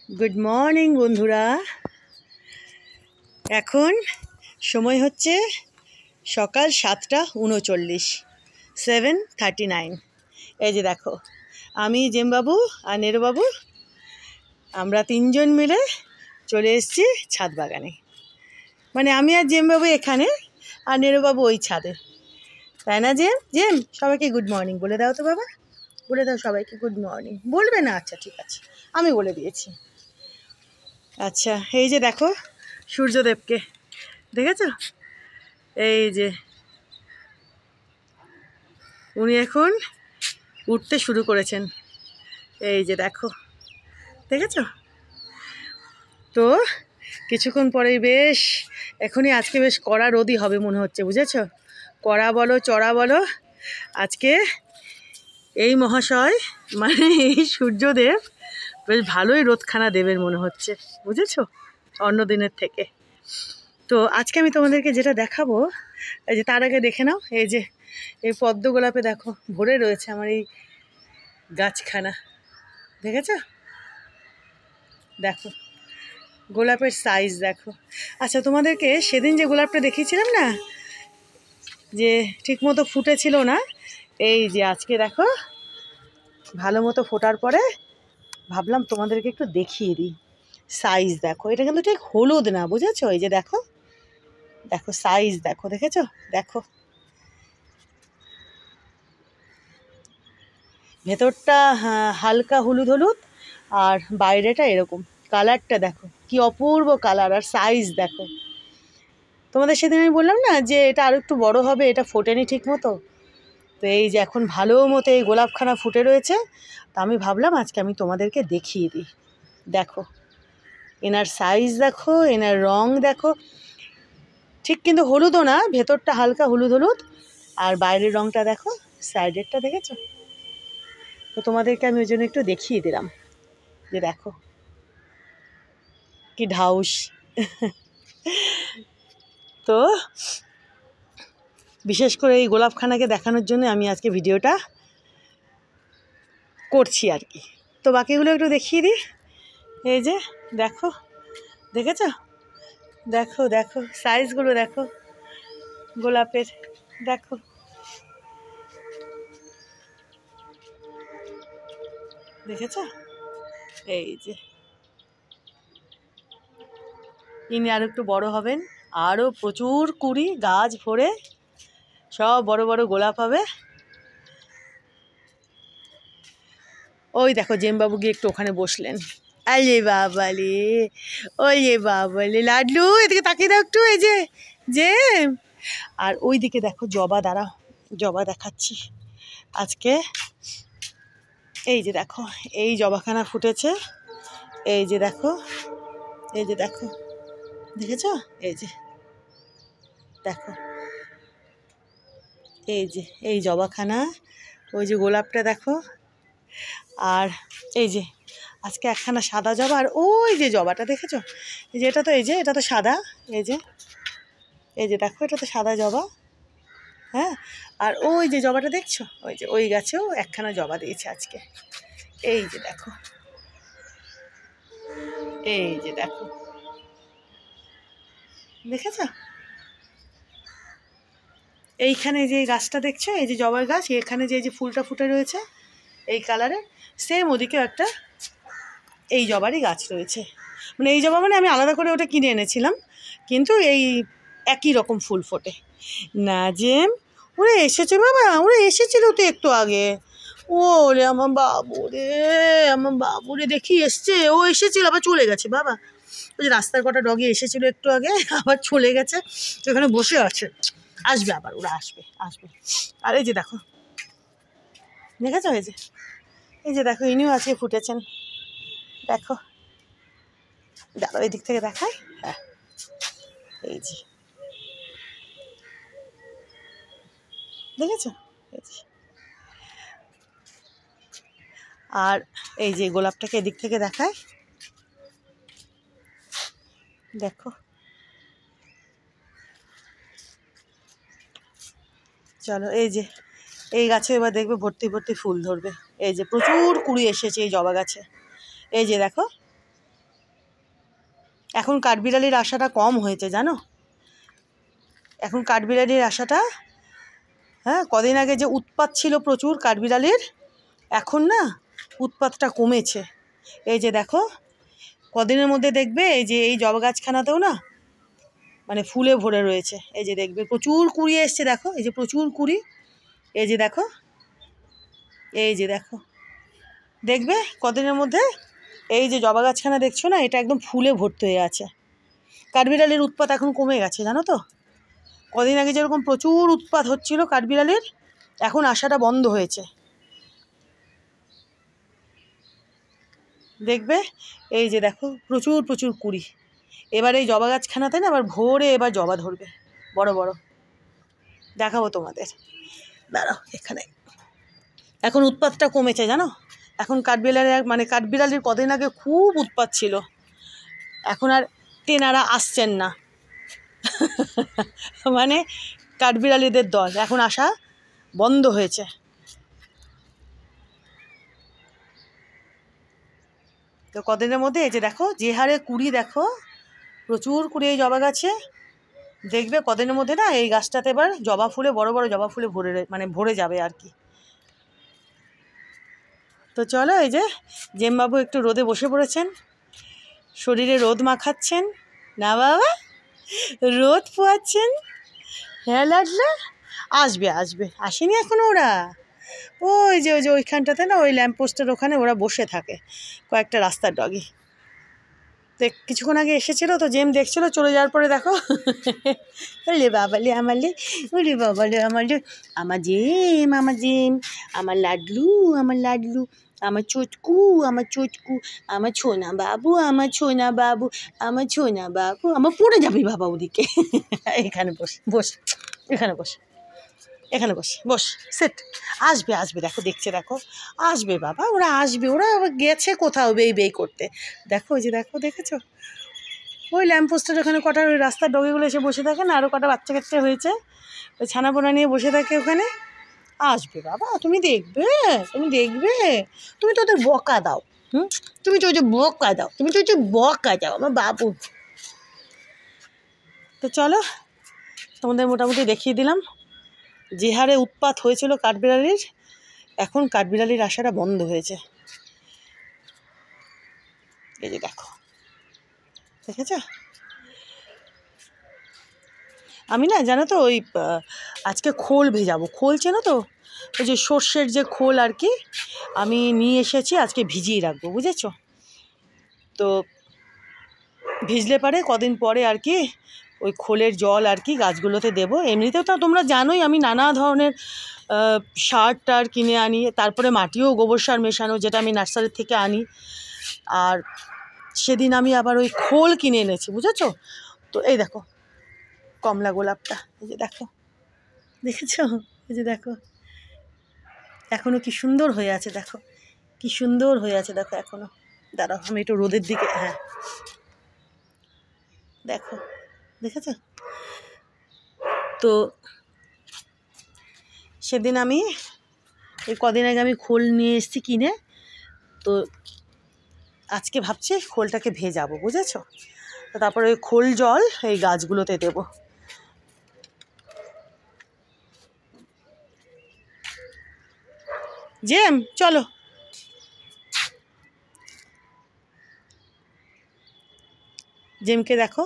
Good morning বন্ধুরা। এখন সময় হচ্ছে সকাল 7:39, 7:39। এই যে দেখো, আমি জেমবাবু আর নেরুবাবু আমরা তিনজন মিলে চলে এসেছি ছাদ বাগানে। মানে আমি আর জেমবাবু এখানে, আর নেরুবাবু ওই ছাদে, তাই না জেম? জেম, সবাইকে গুড মর্নিং বলে দাও তো বাবা, বলে দাও সবাইকে গুড মর্নিং। বলবে না? আচ্ছা ঠিক আছে, আমি বলে দিয়েছি। আচ্ছা, এই যে দেখো সূর্যদেবকে দেখেছ? এই যে উনি এখন উঠতে শুরু করেছেন। এই যে দেখো, দেখেছ? তো কিছুক্ষণ পরেই বেশ, এখনই আজকে বেশ কড়া রোদই হবে মনে হচ্ছে, বুঝেছ? কড়া বলো চড়া বলো, আজকে এই মহাশয় মানে এই সূর্যদেব বেশ ভালোই রোদখানা দেবের মনে হচ্ছে, বুঝেছ, অন্য দিনের থেকে। তো আজকে আমি তোমাদেরকে যেটা দেখাবো, এই যে তার আগে দেখে নাও, এই যে এই পদ্ম গোলাপে দেখো ভরে রয়েছে আমার এই গাছখানা, দেখেছ? দেখো গোলাপের সাইজ দেখো। আচ্ছা, তোমাদেরকে সেদিন যে গোলাপটা দেখিয়েছিলাম না, যে ঠিক মতো ফুটেছিল না, এই যে আজকে দেখো ভালো মতো ফোটার পরে ভাবলাম তোমাদেরকে একটু দেখিয়ে দিই। সাইজ দেখো, এটা কিন্তু ঠিক হলুদ না, বুঝেছো? এই যে দেখো, দেখো সাইজ দেখো, দেখেছো? দেখো ভেতরটা হালকা হলুদ হলুদ, আর বাইরেটা এরকম। কালারটা দেখো কি অপূর্ব কালার, আর সাইজ দেখো। তোমাদের সেদিন আমি বললাম না যে এটা আরও একটু বড় হবে, এটা ফোটেনি ঠিক মতো। তো এই যে এখন ভালো মতো এই গোলাপখানা ফুটে রয়েছে, তা আমি ভাবলাম আজকে আমি তোমাদেরকে দেখিয়ে দিই। দেখো এনার সাইজ দেখো, এনার রং দেখো, ঠিক কিন্তু হলুদও না, ভেতরটা হালকা হলুদ হলুদ, আর বাইরের রংটা দেখো, সাইডেরটা দেখেছো? তো তোমাদেরকে আমি ওই জন্য একটু দেখিয়ে দিলাম যে দেখো কি ঢাউস। তো বিশেষ করে এই গোলাপখানাকে দেখানোর জন্য আমি আজকে ভিডিওটা করছি আর কি। তো বাকিগুলো একটু দেখিয়ে দিই। এই যে দেখো, দেখেছ? দেখো দেখো সাইজগুলো দেখো গোলাপের, দেখো দেখেছ? এই যে ইনি আরও একটু বড় হবেন, আরও প্রচুর কুড়ি গাছ ভরে সব বড় বড় গোলাপ হবে। ওই দেখো জেমবাবু গিয়ে একটু ওখানে বসলেন। আলে বাবালে, ওই যে বাবালে লাডলু, এদিকে তাকিয়ে দাও একটু। এই যে জেম, আর ওই দিকে দেখো জবা, দাঁড়াও জবা দেখাচ্ছি আজকে। এই যে দেখো এই জবাখানা ফুটেছে, এই যে দেখো, এই যে দেখো, দেখেছ? এই যে দেখো, এই যে এই জবাখানা, ওই যে গোলাপটা দেখো, আর এই যে আজকে একখানা সাদা জবা, আর ওই যে জবাটা দেখেছো? এই যে এটা তো, এই যে এটা তো সাদা, এই যে, এই যে দেখো এটা তো সাদা জবা, হ্যাঁ। আর ওই যে জবাটা দেখছো, ওই যে ওই গাছেও একখানা জবা দিয়েছে আজকে। এই যে দেখো, এই যে দেখো, দেখেছ? এইখানে যে গাছটা দেখছো, এই যে জবার গাছ, এখানে যে যে ফুলটা ফুটে রয়েছে এই কালারের, সেম ওদিকেও একটা এই জবারই গাছ রয়েছে। মানে এই জবা মানে আমি আলাদা করে ওটা কিনে এনেছিলাম, কিন্তু এই একই রকম ফুল ফোটে না। জেম, ওরা এসেছে বাবা, ওরা এসেছিল তো একটু আগে। ও রে আমার বাবু রে, আমার বাবু রে, দেখি এসছে, ও এসেছিল আবার চলে গেছে বাবা। ওই যে রাস্তার কটা ডগি এসেছিল একটু আগে, আবার চলে গেছে, ওখানে বসে আছে। আসবে আবার, ওরা আসবে আসবে। আর এই যে দেখো, দেখেছো? এই যে, এই যে দেখো ইনিও আজকে ফুটেছেন, দেখো, দাঁড়াও এই দিক থেকে দেখায়, হ্যাঁ এই যে দেখেছো? এই যে, আর এই যে গোলাপটাকে এদিক থেকে দেখায়, দেখো। চলো এই যে এই গাছে এবার দেখবে ভর্তি ভর্তি ফুল ধরবে। এই যে প্রচুর কুড়ি এসেছে এই জবা গাছে, এই যে দেখো, এখন কাঠবিড়ালির আশাটা কম হয়েছে জানো, এখন কাঠবিড়ালির আশাটা, হ্যাঁ কদিন আগে যে উৎপাত ছিল প্রচুর কাঠবিড়ালির, এখন না উৎপাতটা কমেছে। এই যে দেখো কদিনের মধ্যে দেখবে এই যে এই জবা গাছখানাতেও না মানে ফুলে ভরে রয়েছে। এই যে দেখবে প্রচুর কুড়ি এসছে, দেখো এই যে প্রচুর কুড়ি, এই যে দেখো, এই যে দেখো, দেখবে কদিনের মধ্যে এই যে জবা গাছখানা দেখছো না, এটা একদম ফুলে ভর্তি হয়ে আছে। কাঠবিড়ালির উৎপাত এখন কমে গেছে জানো তো, কদিন আগে যেরকম প্রচুর উৎপাত হচ্ছিল কাঠবিড়ালির, এখন আসাটা বন্ধ হয়েছে। দেখবে এই যে দেখো প্রচুর প্রচুর কুড়ি। এবার এই জবা গাছখানাতে না আবার ভোরে এবার জবা ধরবে বড় বড়, দেখাবো তোমাদের, দাঁড়াও এখানে। এখন উৎপাতটা কমেছে জানো, এখন কাঠবিড়ালির কদিন আগে খুব উৎপাত ছিল, এখন আর তেনারা আসছেন না মানে কাঠবিড়ালিদের দল এখন আসা বন্ধ হয়েছে। তো কদিনের মধ্যে এই যে দেখো যে হারে কুড়ি, দেখো প্রচুর কুড়ি এই জবা গাছে, দেখবে কদিনের মধ্যে না এই গাছটাতে এবার জবা ফুলে, বড় বড় জবা ফুলে ভরে যাবে আর কি। তো চলো, এই যে জেমবাবু একটু রোদে বসে পড়েছেন, শরীরে রোদ মাখাচ্ছেন না বাবা, রোদ পোয়াচ্ছেন। হ্যাঁ লাডলা, আসবে আসবে, আসেনি এখনো ওরা, ওই যে ওইখানটাতে না ওই ল্যাম্পপোস্টের ওখানে ওরা বসে থাকে কয়েকটা রাস্তার ডগি। কিছুক্ষণ আগে এসেছিলো তো জেম দেখছিল, চলে যাওয়ার পরে দেখো ওরে বাবালে আমারলে, ওরে বাবালে আমারলে, আমার জেম, আমার জেম, আমার লাডলু, আমার লাডলু, আমার চোটকু, আমার চোটকু, আমার ছোনা বাবু, আমার ছোনা বাবু, আমার ছোনা বাবু, আমার পড়ে যাবে বাবা ওদিকে। এখানে বস বস, এখানে বস, এখানে বস বস, সেট, আসবে আসবে, দেখো দেখছে, দেখো আসবে বাবা, ওরা আসবে, ওরা গেছে কোথাও বেই করতে। দেখো ওই যে দেখো, দেখেছো ওই ল্যাম্পপোস্টের ওখানে কটা ওই রাস্তার ডগিগুলো এসে বসে থাকে না, আরও কটা বাচ্চা কাচ্চা হয়েছে, ওই ছানাপোনা নিয়ে বসে থাকে ওখানে। আসবে বাবা, তুমি দেখবে, তুমি দেখবে, তুমি তো ওদের বকা দাও, তুমি তো ওই যে বকা দাও, তুমি তো ওই যে বকা দাও আমার বাবু। তো চলো তোমাদের মোটামুটি দেখিয়ে দিলাম যে হারে উৎপাত হয়েছিল কাঠবিড়ালির, এখন কাঠবিড়ালির আসাটা বন্ধ হয়েছে। এই যে দেখো, দেখেছ, আমি না জানো তো ওই আজকে খোল ভেজাবো, খোল চেনো তো, ওই যে সর্ষের যে খোল আর কি, আমি নিয়ে এসেছি, আজকে ভিজিয়ে রাখবো বুঝেছো। তো ভিজলে পারে কদিন পরে আর কি ওই খোলের জল আর কি গাছগুলোতে দেবো। এমনিতেও তো তোমরা জানোই আমি নানা ধরনের সার টার কিনে আনি, তারপরে মাটিও গোবর সার মেশানো, যেটা আমি নার্সারির থেকে আনি। আর সেদিন আমি আবার ওই খোল কিনে এনেছি বুঝেছো। তো এই দেখো কমলা গোলাপটা, এই যে দেখো, দেখেছো, এই যে দেখো এখনও কি সুন্দর হয়ে আছে, দেখো কি সুন্দর হয়ে আছে, দেখো এখনও। দাঁড়াও আমি একটু রোদের দিকে, হ্যাঁ দেখো, দেখেছো। তো সেদিন আমি এই কদিন আগে আমি খোল নিয়ে এসেছি কিনে, তো আজকে ভাবছি খোলটাকে ভেজাবো বুঝেছো। তো তারপরে ওই খোল জল এই গাছগুলোতে দেবো। জেম চলো, জেমকে দেখো।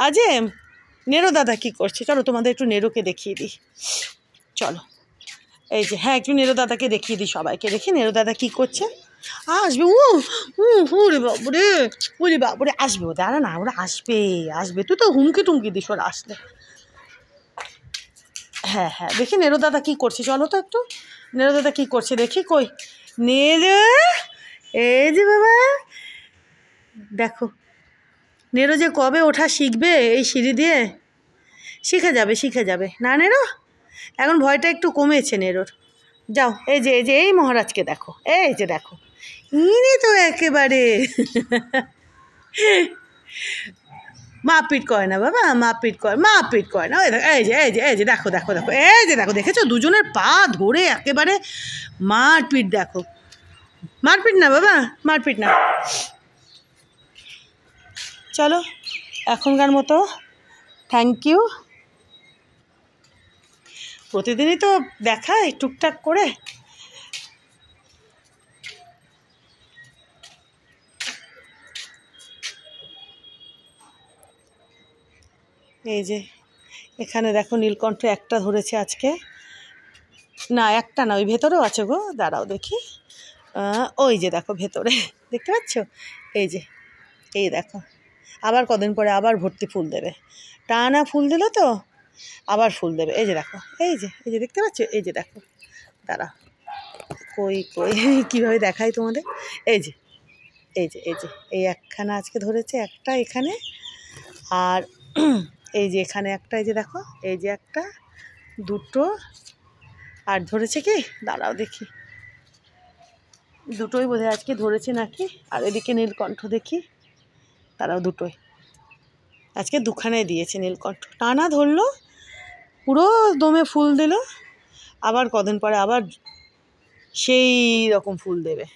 আজেম, নেরো দাদা কি করছে, চলো তোমাদের একটু নেরোকে দেখিয়ে দিই, চলো। এই যে হ্যাঁ, একটু নেরো দাদাকে দেখিয়ে দিই, সবাইকে দেখি নেরো দাদা কী করছে। আসবে, ওরে বাবুরে, ওরে বাবুরে, আসবে, ও দাঁড়া না, ওরা আসবে আসবে, তুই তো হুমকি টুমকি দিস ওরা আসলে। হ্যাঁ হ্যাঁ, দেখি নেরো দাদা কী করছে, চলো তো একটু নেরো দাদা কী করছে দেখি। কই নেরো, এই যে বাবা দেখো, নেরো যে কবে ওঠা শিখবে এই সিঁড়ি দিয়ে, শিখে যাবে শিখে যাবে না নেরো, এখন ভয়টা একটু কমেছে নেরোর। যাও, এই যে এই যে এই মহারাজকে দেখো, এই যে দেখো, ইনি তো একেবারে মারপিট করে না বাবা, মারপিট করে না। এই যে এই যে এই যে দেখো দেখো দেখো, এই যে দেখো, দেখেছো দুজনের পা ধরে একেবারে মারপিট, দেখো মারপিট না বাবা, মারপিট না। চলো এখনকার মতো থ্যাংক ইউ। প্রতিদিনই তো দেখায় টুকটাক করে। এই যে এখানে দেখো নীলকণ্ঠ একটা ধরেছে আজকে, না একটা না, ওই ভেতরেও আছে গো, দাঁড়াও দেখি। ওই যে দেখো ভেতরে, দেখতে পাচ্ছ? এই যে, এই দেখো আবার কদিন পরে আবার ভর্তি ফুল দেবে, টানা ফুল দিল তো আবার ফুল দেবে। এই যে দেখো, এই যে দেখতে পাচ্ছ? এই যে দেখো, দাঁড়া, কই কীভাবে দেখাই তোমাদের। এই যে এই একখানা আজকে ধরেছে একটা এখানে, আর এই যে এখানে একটা, এই যে দেখো, এই যে একটা, দুটো, আর ধরেছে কি, দাঁড়াও দেখি, দুটোই বোধহয় আজকে ধরেছে নাকি। আর এদিকে নীলকণ্ঠ দেখি, তারাও দুটোই আজকে দুখানে দিয়েছে নীলকণ্ঠ, টানা ধরলো, পুরো দমে ফুল দিল, আবার কদিন পরে আবার সেই রকম ফুল দেবে,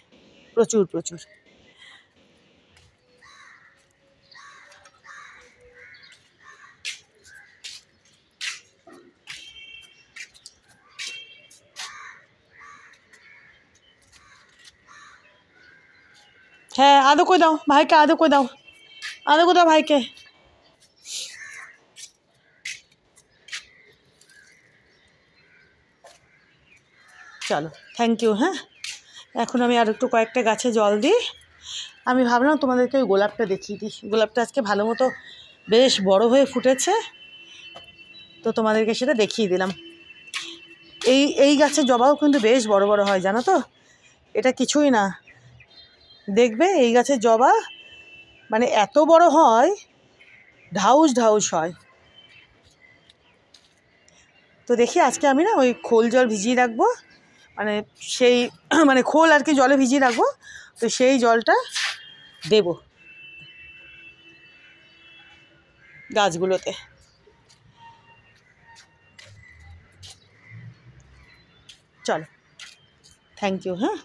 প্রচুর প্রচুর। হ্যাঁ, আদৌ করে দাও ভাইকে, আদৌ করে দাও, আদৌ করে দাও ভাইকে। চলো থ্যাংক ইউ। হ্যাঁ, এখন আমি আর একটু কয়েকটা গাছে জল দিই। আমি ভাবলাম তোমাদেরকে ওই গোলাপটা দেখিয়ে দিই, গোলাপটা আজকে ভালো মতো বেশ বড় হয়ে ফুটেছে, তো তোমাদেরকে সেটা দেখিয়ে দিলাম। এই গাছের জবাও কিন্তু বেশ বড় বড় হয়, জানো তো, এটা কিছুই না, দেখবে এই গাছের জবা মানে এত বড় হয়, ঢাউস ঢাউস হয়। তো দেখি আজকে আমি না ওই খোল জল ভিজিয়ে রাখবো, মানে সেই মানে খোল আর কি জলে ভিজিয়ে রাখবো, তো সেই জলটা দেব গাছগুলোতে। চলো থ্যাংক ইউ। হ্যাঁ।